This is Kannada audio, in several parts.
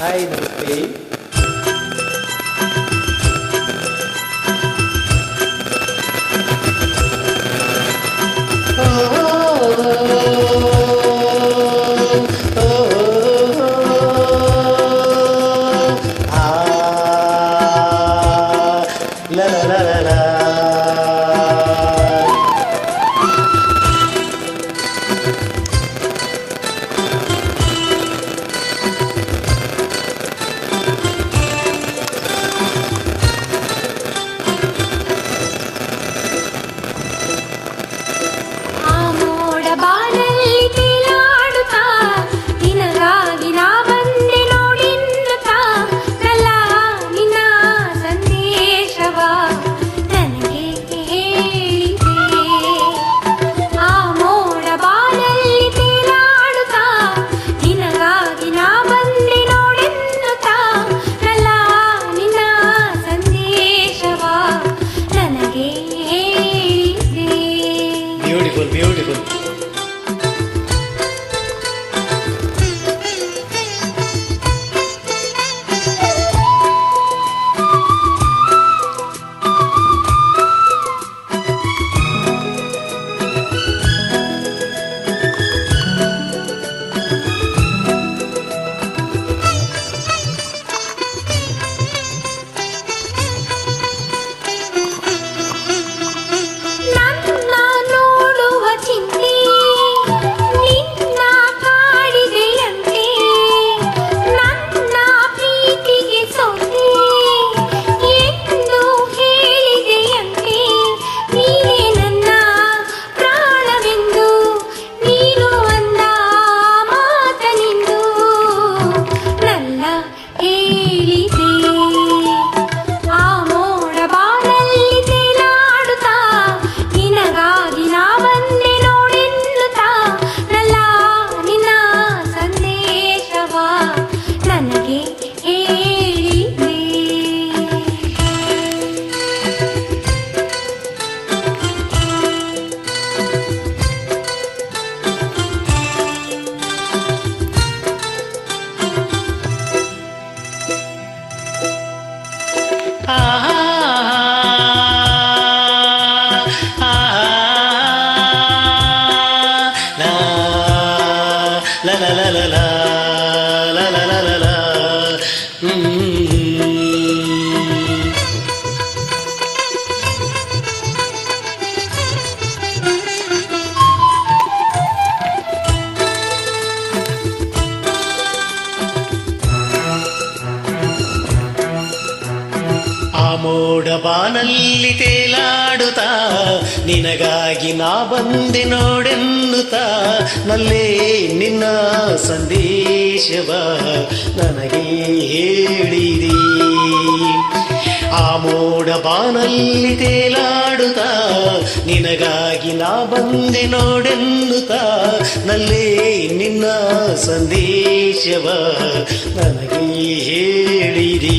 ಹಾಯ್ ನಮಸ್ತೆ. La la la la la. Beautiful, beautiful. La la la la la la la la la la. ಆ ಮೋಡ ಬಾನಲ್ಲಿ ತೇಲಾಡುತ್ತಾ ನಿನಗಾಗಿ ನಾ ಬಂದೆ ನೋಡೆನ್ನುತ್ತಾ ನಲ್ಲೇ ನಿನ್ನ ಸಂದೇಶವ ನನಗೆ ಹೇಳಿದೆ. ಆ ಮೋಡ ಬಾನಲ್ಲಿ ತೇಲಾಡುತ್ತಾ ನಿನಗಾಗಿ ನಾ ಬಂದೆ ನೋಡೆನ್ನುತ್ತಾ ನಲ್ಲೇ ನಿನ್ನ ಸಂದೇಶವ ನನಗೆ ಹೇಳಿದೆ.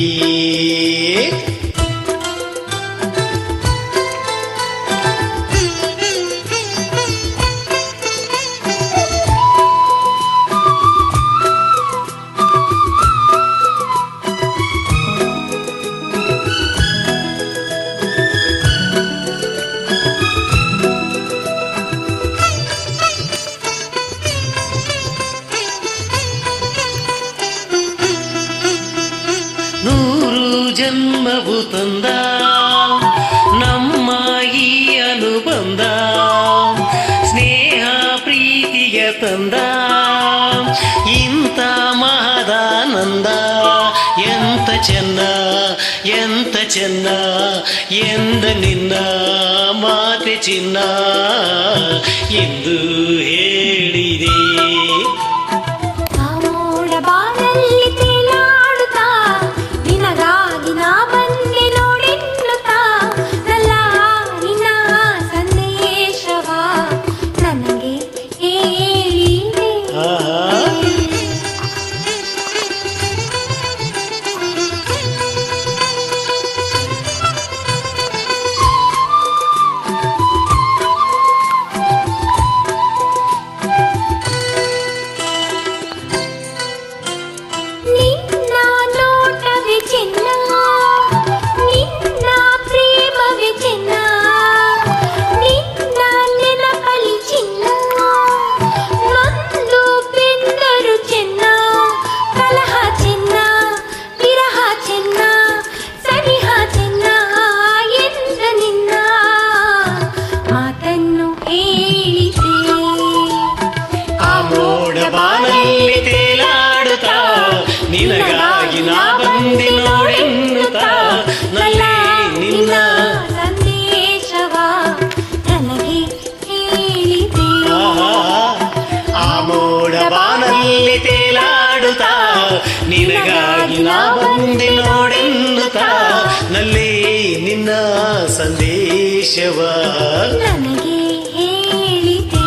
ಜನ್ಮವು ತಂದ ನಮ್ಮ ಈ ಅನುಬಂಧ ಸ್ನೇಹ ಪ್ರೀತಿಯ ತಂದ ಇಂಥ ಮಹದಾನಂದ. ಎಂತ ಚೆನ್ನ ಎಂತ ಚೆನ್ನ ಎಂದ ನಿನ್ನ ಮಾತೆ ಚಿನ್ನ ಎಂದು ಹೇಳಿದೆ. ನಿನಗಾಗಿ ನಾ ಬಂದೆ ನೋಡೆನ್ನುತ್ತಾ ನಲ್ಲಿ ನಿನ್ನ ಸಂದೇಶವ ನನಗೆ ಹೇಳಿದೆ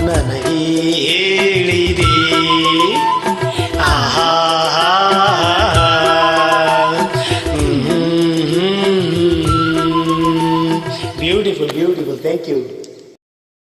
ನನಗೆ ಹೇಳಿದೆ ಆಹಾ ಬ್ಯೂಟಿಫುಲ್ ಬ್ಯೂಟಿಫುಲ್ ಥ್ಯಾಂಕ್ ಯು